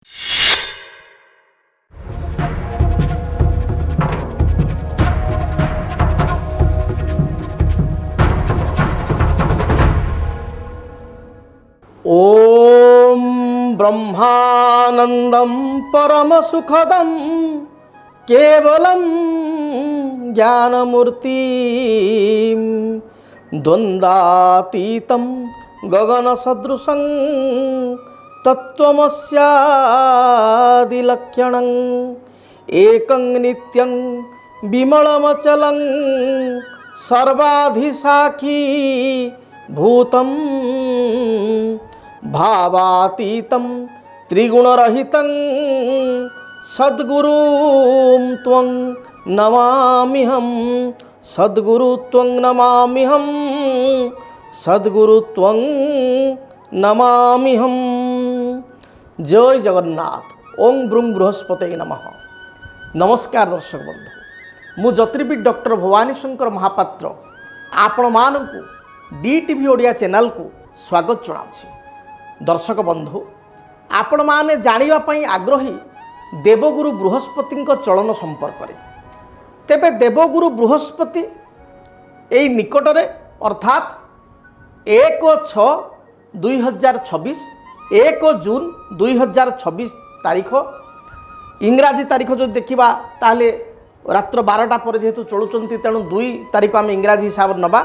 ओम ब्रह्मानंदं परम सुखदं केवलं ज्ञानमूर्ति द्वंद्वातीतं गगनसदृशं तत्त्वमस्यादिलक्षणं एकं नित्यं विमलमचलं सर्वाधिसाक्षी भूतं भावातीतं त्रिगुणरहितं सद्गुरुं त्वं नमाम्यहं सद्गुरु त्वं नमाम्यहं सद्गुरु त्वं नमाम्यहं। जय जगन्नाथ। ओं ब्रूं बृहस्पतये नमः। नमस्कार दर्शक बंधु, मु ज्योतिर्विद डॉक्टर भवानी शंकर महापात्र आपण मानकु DTV ओडिया चैनल को स्वागत जनाऊँ। दर्शक बंधु, आपण माने जानिबा पई आग्रही देवगुरु बृहस्पति चलन संपर्क में। तेबे देवगुरु बृहस्पति एई निकटरे अर्थात 1/6/2026 1 जून 2026 तारीख इंग्राजी तारीख जो देखा ताहले रात्र 12टा पर जेहेतु चलुचंती तेणु 2 तारीख आम इंग्राजी हिसाब से नबा।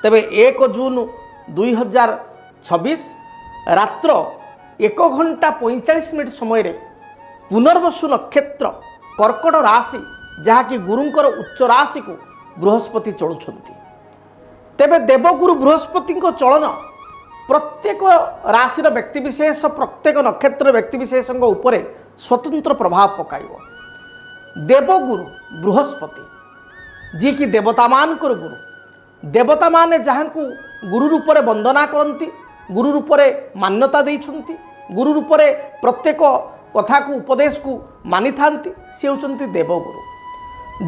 तेबे 1 जून 2026 रात्र 1 घंटा 45 मिनट समय रे पुनर्वसु नक्षत्र कर्कट राशि जहाँकि गुरुंकर उच्च राशि को बृहस्पति चलुछंती। तेबे देवगुरु बृहस्पति चलन प्रत्येक राशिर व्यक्तिविशेष प्रत्येक नक्षत्र व्यक्तिविशेष उपरे स्वतंत्र प्रभाव पकाइब। देवगुरु बृहस्पति जी कि देवता मानकर गुरु, देवता माने जहाँ को गुरु रूप में वंदना करती, गुरु रूप में मान्यता देइछंती, गुरु रूप में प्रत्येक कथा को उपदेश को मानि थांती, सी होचंती देवगुरु।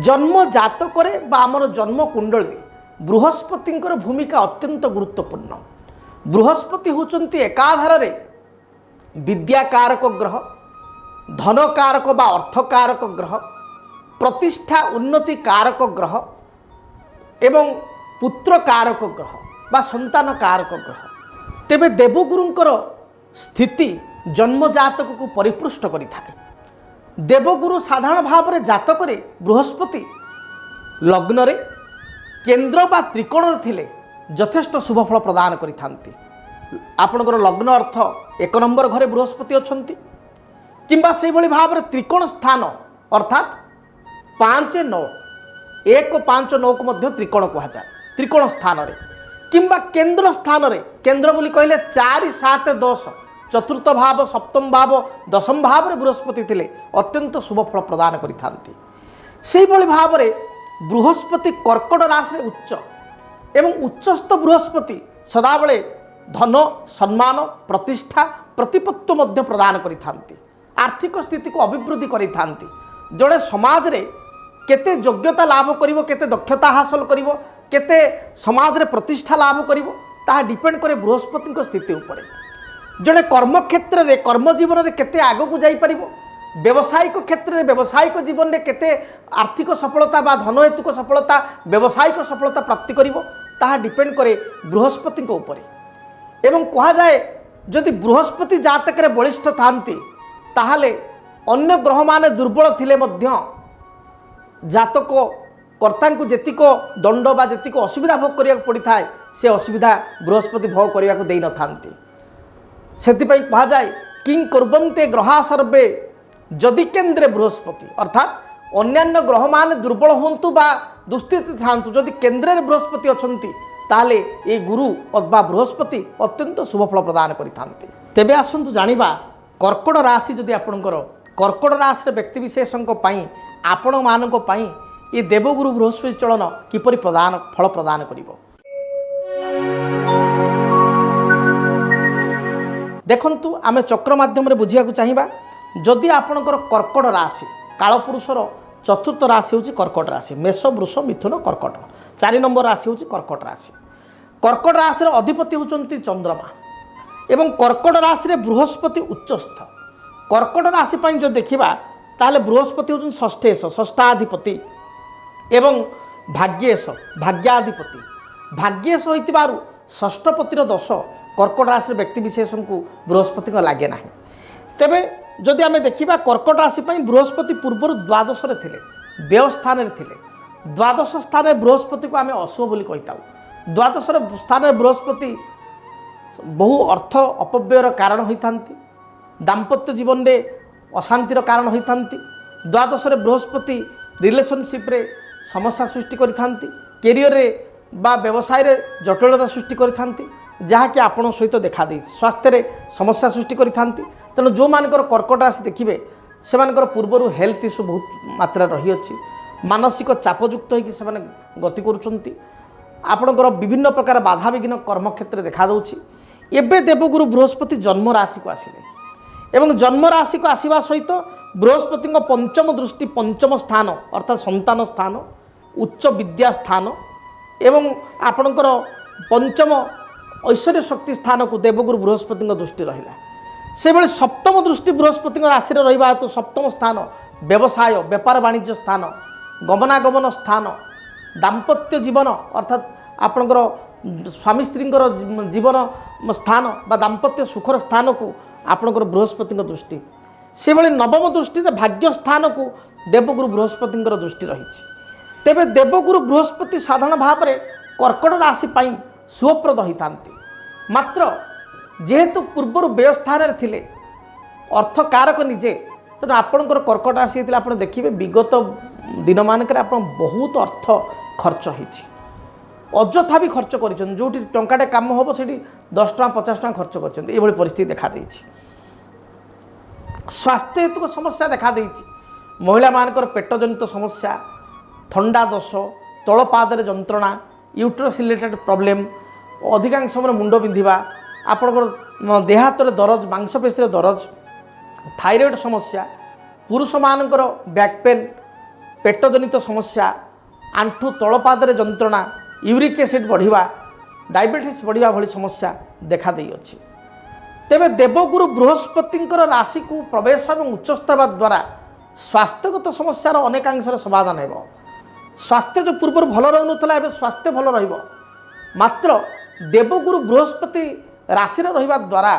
जन्म जातक आमर जन्म कुंडली बृहस्पतिंकर भूमिका अत्यंत गुरुत्वपूर्ण। बृहस्पति होचंती एकाधार रे विद्याकारक ग्रह, धनकारक बा अर्थकारक ग्रह, प्रतिष्ठा उन्नति कारक ग्रह एवं पुत्र कारक ग्रह बा संतान कारक ग्रह। तेबे देवगुरुंकर स्थिति जन्म जातक को परिपृष्ट करिथाए। देवगुरु साधारण भाव में जातक रे बृहस्पति लग्न रे केंद्र बा त्रिकोण थिले यथेष्ट शुभफल प्रदान करिथांती। आपणकर लग्न अर्थ 1 नंबर घरे बृहस्पति अछंती किंबा से भली भाव में त्रिकोण स्थान अर्थात 5-9 1-5-9 को मध्य त्रिकोण कहा जाए। त्रिकोण स्थान रे किंबा केंद्र स्थान रे, केंद्र बोली कहले 4-7-10 चतुर्थ भाव सप्तम भाव दशम भाव रे बृहस्पति थिले अत्यंत शुभफल प्रदान करिथांती। से भली भाव में बृहस्पति कर्कट राशि उच्च एवं उच्चस्थ बृहस्पति सदाबले धन सम्मान प्रतिष्ठा प्रतिपत्ति मध्य प्रदान करिथांती। आर्थिक स्थिति को अभिवृद्धि करिथांती। जड़े समाज रे केते योग्यता लाभ करिवो, केते दक्षता हासिल करिवो, केते समाज रे प्रतिष्ठा लाभ करिवो ताहा डिपेंड करे बृहस्पति स्थिति उपरे। जड़े कर्म क्षेत्र रे कर्म जीवन रे केते आगो को जाई परिवो, व्यावसायिक क्षेत्र में व्यावसायिक जीवन में केते आर्थिक सफलता बा धन हेतुक सफलता व्यावसायिक सफलता प्राप्ति करिवो ताहा डिपेंड करे बृहस्पति उपरे। एवं कहा जाए जदि बृहस्पति जातक रे बलिष्ठ थांती ताहाले अन्य ग्रह माने दुर्बल थिले मध्य जातक कर्ता को जेतिक दंड बा जेतिक असुविधा भोग करिया पड़ी थाए से असुविधा बृहस्पति भोग करिया को देई न थांती। सेतिपई कहा जाए किं कुर्वन्ते ग्रहा सर्वे जदि केन्द्रे बृहस्पति अर्थात अन्यान्य ग्रह मान दुर्बल होंतु बा दुस्थिति थांतु जदि केन्द्रे बृहस्पति अछंती ताले ये गुरु अथवा बृहस्पति अत्यंत शुभफल प्रदान करिथांती। तेबे आसंतु जानिबा कर्कट राशि जदि आपणकर कर्कट राशि व्यक्तिविशेषों आपण मानक पई ये देवगुरु बृहस्पति चलन किपरि प्रदान फल प्रदान करिवो। देखंतु आमे चक्र माध्यम रे बुझिया को चाहिबा। जदि आपणकर कर्कट राशि कालपुरुषर चतुर्थ राशि होची कर्कट राशि, मेष वृष मिथुन कर्कट 4 नंबर राशि होची कर्कट राशि। कर्कट राशि अधिपति होचंती चंद्रमा एवं कर्कट राशि रे बृहस्पति उच्चस्थ। कर्कट राशि जो देखा ताहले बृहस्पति हूँ षष्ठेश षष्ठाधिपति एवं भाग्येश भाग्याधिपति भाग्येश होइतिबारु षष्ठपतिर दोष कर्कट राशि व्यक्ति विशेष को बृहस्पति को लगे ना। तेबे जदि आम देखा कर्कट राशि बृहस्पति पूर्वर द्वादश थे व्यवस्थान थे द्वादश स्थान बृहस्पति को आम अशुभ बोली कही था। द्वादश स्थान बृहस्पति बहु अर्थ अपव्ययर कारण होता दाम्पत्य जीवन में अशांतिर कारण होता द्वादश बृहस्पति रिलेशनशिप रे समस्या सृष्टि करियर रे बा व्यवसाय रे जटिलता सृष्टि करिथांती जहाँकि आपण सहित देखा दे स्वास्थ्य रे समस्या सृष्टि करिथांती। तेणु जो मानकर कर्कट राशि देखिए से पूर्वर हेल्थ इश्यू बहुत मात्रा रही अछि मानसिक चापयुक्त होकर से गति करुँच आपणकर विभिन्न प्रकार बाधा विघ्न कर्म क्षेत्र देखा दूँ। एवं देवगुरु बृहस्पति जन्म राशि को आसिले एवं जन्म राशि को आसवा सहित बृहस्पति पंचम दृष्टि पंचम स्थान अर्थात संतान स्थान उच्च विद्या स्थान एवं आपणकर पंचम ऐश्वर्य शक्ति स्थान को देवगुरु बृहस्पति दृष्टि रहा से बेले सप्तम दृष्टि बृहस्पति राशि रहा तो सप्तम स्थान व्यवसाय व्यापार वाणिज्य स्थान गमनागमन स्थान दाम्पत्य जीवन अर्थात आपणकर स्वामी स्त्री जीवन स्थान बा दाम्पत्य सुखर स्थान को आपणकर बृहस्पति दृष्टि से बेले नवम दृष्टि भाग्य स्थान को देवगुरु बृहस्पति दृष्टि रही। तेबे देवगुरु बृहस्पति साधारण भाव में कर्कट राशि शुभप्रद होता मात्र जेहेतु पूर्वर व्यवस्थान थे अर्थ कारक निजे तेणु आपणकर कर्कट राशि आप देखिए विगत दिन मानक बहुत अर्थ खर्च होती अଯଥା भी खर्च कर जो टंकाटे काम हम से 10 टଙ୍କା 50 टଙ୍କା खर्च कर परिस्थिति देखा देछि। स्वास्थ्य हेतु समस्या देखा देछि महिला मानकर पेट जनित समस्या थंडा दोष तलपादरे जंत्रणा यूट्रस रिलेटेड प्रॉब्लम अधिकांश समय मुंड बिंधा आपणकर देहातर दरज मांसपेशी दरज थायरॉइड समस्या पुरुष मानकर बैक पेन पेट जनित समस्या आंठू तलपादरे जंत्रणा यूरिक एसिड बढ़िया डायबिटीज बढ़िया भली समस्या देखा दे अछि। तेबे देवगुरु बृहस्पति राशि को प्रवेश और उच्चस्थ होगा द्वारा स्वास्थ्यगत समस्यार अनेकांश समाधान हो स्वास्थ्य जो पूर्व भल रोला एवं स्वास्थ्य भल मात्र देवगुरु बृहस्पति राशि रहा द्वारा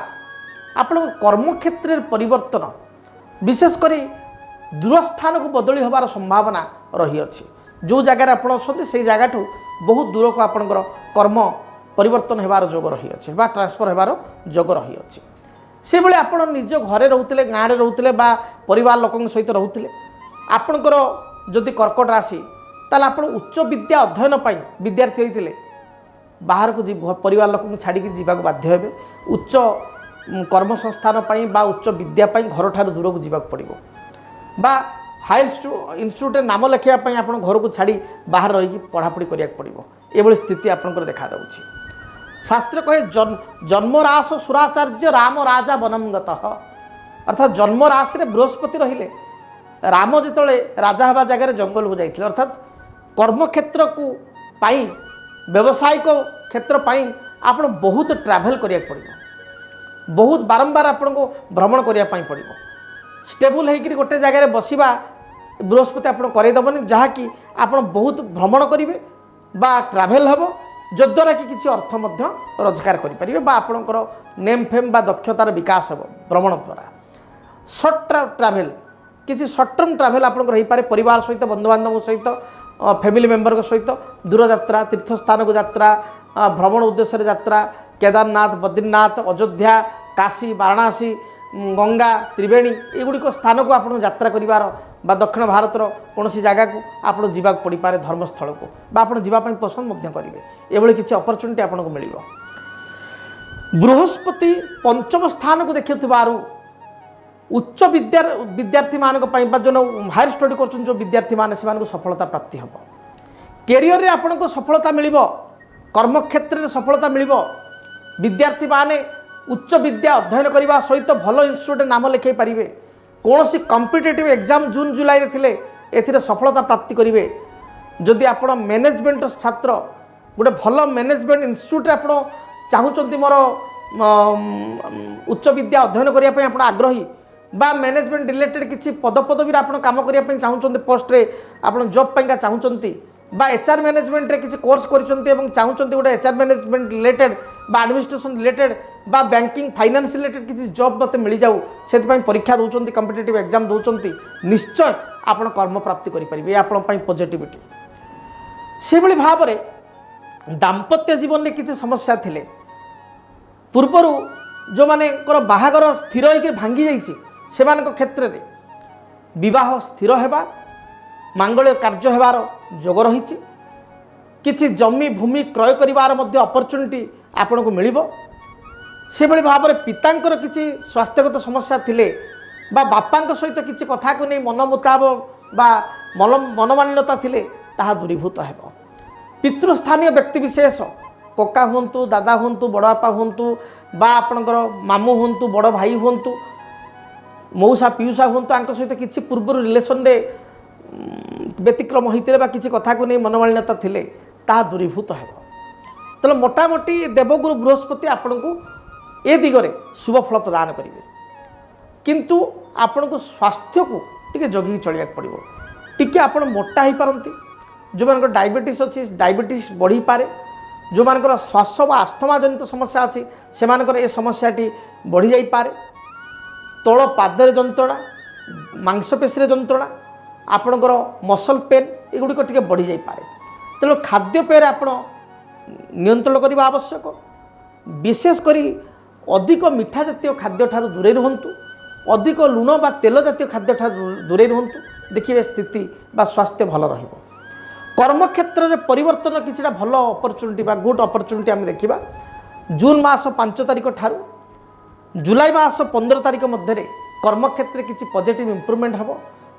आपण कर्म क्षेत्र में परिवर्तन विशेषकर दूर स्थान को बदली होबार संभावना रही अछि। जो जगार आप से जगह बहुत दूर को आपणकर कर्म परिवर्तन होबार जोग रही अछि बा ट्रांसफर होबार जोग रही अछि। से बेले आप निज घरे रोते गाँव में रोते परिवार लोक सहित रोते आपणकर जदि कर्कट राशि ताल आप उच्च विद्या अध्ययन विद्यार्थी होते बाहर को परिवार लोक छाड़ी जावाक बाध्य हे उच्च कर्म संस्थान बा उच्च विद्या घर ठार दूर को जावाक पड़ो बा हायर इन्स्टिट्यूट नाम लिखापी आप घर को छाड़ी बाहर रही पढ़ापढ़ी करा पड़ो ये स्थिति आपंकर देखा दूँ। शास्त्र कहे जन्मराश सुराचार्य राम राजा बनमगत अर्थात जन्म राशि बृहस्पति रहिले राम जिते राजा हवा जगह जंगल को जाते अर्थात कर्म क्षेत्र को पाई व्यावसायिक क्षेत्र पाई आप बहुत ट्रैवल करिया पड़ो बहुत बारंबार आपन को भ्रमण करने पड़ो स्टेबल होकर गोटे जगह बसवा बृहस्पति आप करदेवनी जहाँकि आप बहुत भ्रमण करेंगे बा ट्रैवल हम जद्वारा कि किसी अर्थ रोजगार करेंगे बा आपणकर नेम फेम बा दक्षतार विकास हो भ्रमण द्वारा सर्ट ट्रैवल किसी सर्ट टर्म ट्रैवल आपंकर हो पारे परिवार सहित बंधुबांधव सहित फैमिली मेंबर सहित दूर यात्रा तीर्थस्थान को यात्रा भ्रमण उद्देश्य यात्रा केदारनाथ बद्रीनाथ अयोध्या काशी वाराणसी गंगा त्रिवेणी एगुड़िक स्थान को आप यात्रा करिवार बा दक्षिण भारतर कौन जगह को आप जावाक पड़ पारे धर्मस्थल को बा आप जावाई पसंद करेंगे ये किसी अपरचुनिटी आपको मिल बृहस्पति पंचम स्थान को देखुवर उच्च विद्यार्थी मान जो हायर स्टडी कर जो विद्यार्थी मान से सफलता प्राप्ति हम कैरियर में आपको सफलता मिल कर्म क्षेत्र में सफलता मिल विद्यार्थी माने उच्च विद्या अध्ययन करने सहित भल इन्स्टिट्यूट नाम लिखे पारे कौन सी कॉम्पिटिटिव एग्जाम जून जुलाई थे ए सफलता प्राप्ति करेंगे जदि आप मैनेजमेंट छात्र गोटे भल मैनेजमेंट इन्स्टिट्यूट आप चाहते मोर उच्च विद्या अध्ययन करने आप आग्रही बा मैनेजमेंट रिलेटेड किसी पदपदवी आप कम करने चाहते पोस्टे आप जॉब पाइका चाहते बा एचआर मैनेजमेंट रे किसी कोर्स करते चाहते गोटे एचआर मैनेजमेंट रिलेटेड बा एडमिनिस्ट्रेशन रिलेटेड बा बैंकिंग फाइनेंस रिलेटेड किसी जॉब मत मिल जाऊ से परीक्षा दौरान कॉम्पिटिटिव एग्जाम दौरान निश्चय आप कर्म प्राप्ति करेंगे आप पॉजिटिविटी से भाव में दाम्पत्य जीवन में किसी समस्या थिले पूर्वर जो माने बाहागर स्थिर होकर भांगी जाइए से क्षेत्र में विवाह स्थिर होगा मांगल्य कार्य होबार जोग रही किसी जमी भूमि क्रय करार अपॉर्चुनिटी आपन को मिल से भाव में पितांकर किसी स्वास्थ्यगत समस्या थिले बा बापा सहित किसी कथा को नहीं मन मुताबक बा मनमान्यता थिले ताहा दूरीभूत हो पितृस्थानीय व्यक्तिविशेष कका हूँ दादा हूँ बड़बापा हूँ बा आपणकर मामू हूँ बड़ भाई हूँ मौसा पीयूषा हूँ सहित किसी पूर्व रिलेसन रे व्यतिक्रम होते किसी कथा को नहीं मनमान्यता थिले ताहा दूरीभूत हो तेल मोटामोटी देवगुरु बृहस्पति आपण को ए दिगरे शुभ फल प्रदान करेंगे किंतु आपण को स्वास्थ्य को टी जगि चलिया पड़ो टी आप मोटा हो पारती जो मान डायबिटीज अच्छी डायबिटीज बढ़ी पारे जो मान श्वास व आस्थमा जनित समस्या अच्छी से ए समस्याटी बढ़ी जाई पारे तल पादर जंत्रणा मांसपेशी जंत्रणा आपणकर मसल पेन एगुड़िक टी बढ़ी जाई पारे तेणु खाद्यपेय आप नियंत्रण करने आवश्यक विशेषकर अधिक मिठा जातीय खाद्य ठार दूरे रुहतु अधिक लुण बा तेल जातीय खाद्य ठार दूरे रुहतु देखिए स्थिति बा स्वास्थ्य भल रहिबो कर्मक्षेत्र में परिवर्तन किसी भल अपॉर्चुनिटी बा गुड अपॉर्चुनिटी आम देखा जून मास 5 तारिख ठारू जुलाई मास 15 तारिख मध्य कर्मक्षेत्र किसी पॉजिटिव इंप्रूवमेंट हम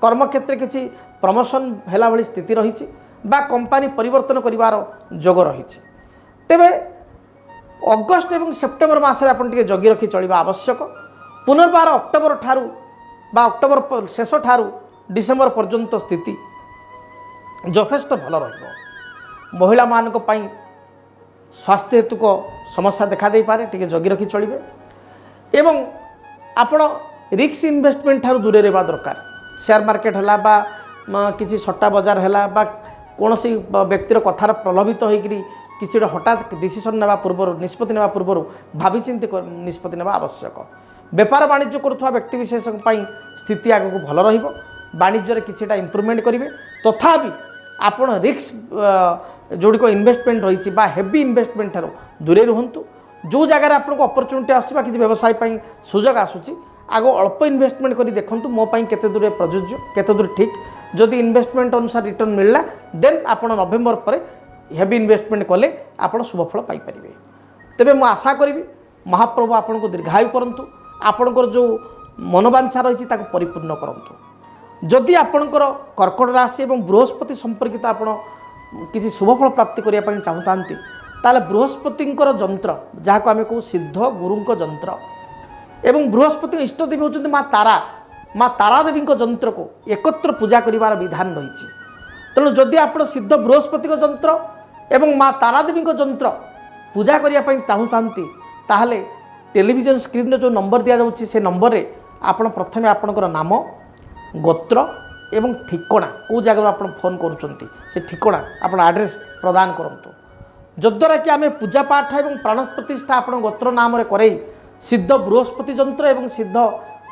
कर्मक्षेत्र किसी प्रमोशन है भाई स्थिति रही बा कंपनी परिवर्तन करिवार जोग रही तेबे अगस्ट एवं सेप्टेम्बर मासरे आपन टिके जगी रखी चलिबा आवश्यक पुनर्बार अक्टोबर ठारू बा अक्टोबर शेष ठारू डिसेम्बर पर्यंत स्थिति यथेष्ट भल महिला मानक पई स्वास्थ्य हेतुक समस्या देखा दे पारे टिके जगी रखी चलिबे एवं आपण रिस्क इन्वेस्टमेंट ठारू दूरे रहबा दरकार शेयर मार्केट हला बा किसी सट्टा बाजार हला बा कौन सी व्यक्तिर कथार प्रलोभित होकर किसी हठात डिसीजन नेवा पूर्व निष्पत्ति नेवा पूर्व भावी चिंती निष्पत्ति नेवा आवश्यक व्यापार वाणिज्य करुवा व्यक्तिविशेष स्थिति आगक भल वाणिज्य किछिटा इंप्रूवमेंट करेंगे तथापि आपण रिस्क जोड़िक इन्वेस्टमेंट रही हेवी इन्वेस्टमेंट ठार दूरे रुहतु जो जगार आपको अपॉर्चुनिटी आसूँ किसी व्यवसाय सुजोग आसूँ आग अल्प इन्वेस्टमेंट करी देखंतु मो पई केते दूर प्रযোज्य केते दूर ठीक जदि इन्वेस्टमेंट अनुसार रिटर्न मिलला देन आपण नवेम्बर पर हेवी इन्वेस्टमेंट कले आपण शुभफल पाई परिबे तेबे मु आशा करी महाप्रभु आपण को दीर्घायु करंतु आपणकर जो मनोवांछा रही ताको परिपूर्ण करंतु जदि आपणकर कर्कट राशि एवं बृहस्पति संपर्कित आपण किसी शुभफल प्राप्ति करिया पई चाहतांती ताले बृहस्पतिंकर जंत्र जाको आमे को सिद्ध गुरुंक जंत्र एवं बृहस्पति इष्टदेवी होती माँ तारा देवी जंत्र को एकत्र पूजा करिवार विधान रही तेणु जदि आप सिद्ध बृहस्पति जंत्र एवं माँ तारा देवी जंत्र पूजा करने चाहूँगी ताहले टेलीविजन स्क्रीन जो नंबर दि जाऊँगी से नंबर रे आपण प्रथमे आपणकर नाम गोत्र एवं ठिकणा कौ जगह आप फोन करुँच से ठिकणा आप आड्रेस प्रदान करूँ जद्वारा कि आम पूजा पाठ एवं प्राण प्रतिष्ठा आप गोत्र नाम करे सिद्ध बृहस्पति जंत्र एवं सिद्ध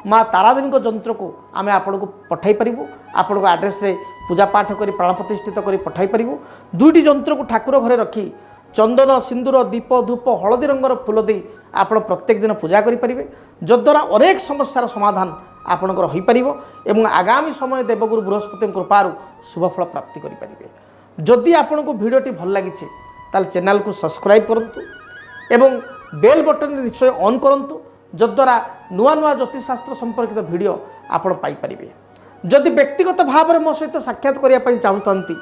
माँ तारादेवी जंत्र को आम आपको पठाई पारू आपण आड्रेस रे पूजा पाठ कर प्राण प्रतिष्ठित कर पठाई पारू दुईटी जंत्र को ठाकुर घरे रखी चंदन सिंदूर दीप धूप हलदी रंगर फूल दे आप प्रत्येक दिन पूजा करेंगे जद्वारा अनेक समस्यार समाधान आपणकर हो पार एवं आगामी समय देवगुरु बृहस्पति कृपारू शुभफल प्राप्ति करेंगे जदि आपन को भिडियोटी भल लगी ताल चैनल को सब्सक्राइब करूँ एवं बेल बटन निश्चय ऑन करूँ जद्वारा नुआ नुआ ज्योतिषशास्त्र संपर्कित वीडियो आपण पाइपर जदि व्यक्तिगत भाव में मो सहित साक्षात करने चाहूँगी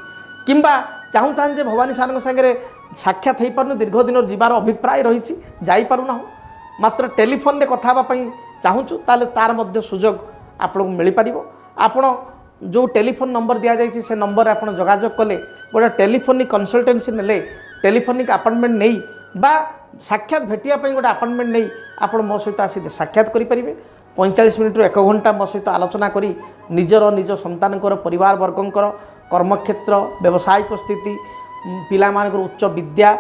किंबा चाहूँ भवानी सार सागरे साक्षात हो पार दीर्घ दिन जीवार अभिप्राय रही जापना मात्र टेलीफोन में कथापी चाहूँ तार मध्य सुजोग आपको मिल पार आपण जो टेलीफोन नंबर दि जाए से नंबर आप जोगाजोग कले गोटे टेलीफोनिक कनसल्टेंसी ने टेलीफोनिक अपॉइंटमेंट नहीं बा साक्षात भेटिया गोटे अपॉइंटमेंट नहीं आप मो सहित आसी साक्षात करेंगे 45 ମିନିଟ୍ରୁ 1 ଘଣ୍ଟା ମୋ ସହିତ ଆଲୋଚନା କରି ନିଜ ସନ୍ତାନଙ୍କର ପରିବାରବର୍ଗଙ୍କର କର୍ମକ୍ଷେତ୍ର ବ୍ୟବସାୟିକ ସ୍ଥିତି ପିଲାମାନଙ୍କର ଉଚ୍ଚ ବିଦ୍ୟା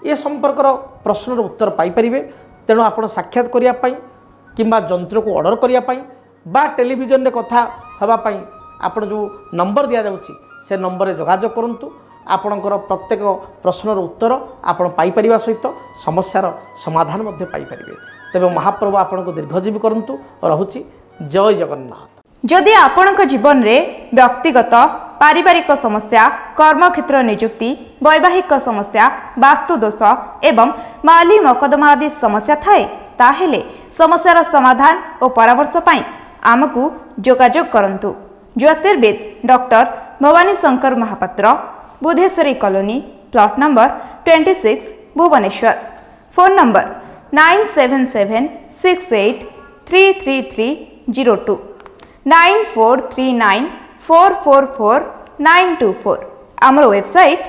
ଏ ସମ୍ପର୍କର ପ୍ରଶ୍ନର ଉତ୍ତର ପାଇପାରିବେ। ତେଣୁ ଆପଣ ସାକ୍ଷାତ କରିବା ପାଇଁ କିମ୍ବା ଯନ୍ତ୍ରକୁ ଅର୍ଡ଼ର କରିବା ପାଇଁ ବା ଟେଲିଭିଜନରେ କଥା ହେବା ପାଇଁ ଆପଣ ଯେଉଁ ନମ୍ବର ଦିଆଯାଉଛି ସେ ନମ୍ବରରେ ଯୋଗାଯୋଗ କରନ୍ତୁ। ଆପଣଙ୍କର ପ୍ରତ୍ୟେକ ପ୍ରଶ୍ନର ଉତ୍ତର ଆପଣ ପାଇପାରିବା ସହିତ ସମସ୍ୟାର ସମାଧାନ ମଧ୍ୟ ପାଇପାରିବେ। ତେବେ ମହାପ୍ରଭୁ ଆପଣଙ୍କୁ ଦୀର୍ଘଜୀବୀ କରନ୍ତୁ। ରହୁଛି ଜୟ ଜଗନ୍ନାଥ। ଯଦି ଆପଣଙ୍କ ଜୀବନରେ ବ୍ୟକ୍ତିଗତ ପାରିବାରିକ ସମସ୍ୟା କର୍ମକ୍ଷେତ୍ର ନିଯୁକ୍ତି ବୈବାହିକ ସମସ୍ୟା ବାସ୍ତୁଦୋଷ ଏବଂ ମାଲି ମକଦ୍ଦମା ଆଦି ସମସ୍ୟା ଥାଏ ତାହେଲେ ସମସ୍ୟାର ସମାଧାନ ଓ ପରାମର୍ଶ ପାଇଁ ଆମକୁ ଯୋଗାଯୋଗ କରନ୍ତୁ। ଜ୍ୟୋତିର୍ବିଦ doctor Bhabani Shankar Mohapatra, Budheswari colony, plot number 26, Bhubaneswar. Phone number 9776833302 9439444924। ଆମର ୱେବସାଇଟ୍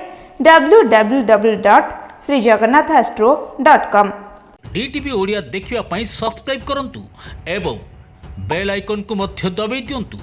www.srijagannathastro.com। DTV ଓଡ଼ିଆ ଦେଖିବା ପାଇଁ ସବସ୍କ୍ରାଇବ୍ କରନ୍ତୁ ଏବଂ ବେଲ୍ ଆଇକନ୍କୁ ମଧ୍ୟ ଦବାଇ ଦିଅନ୍ତୁ।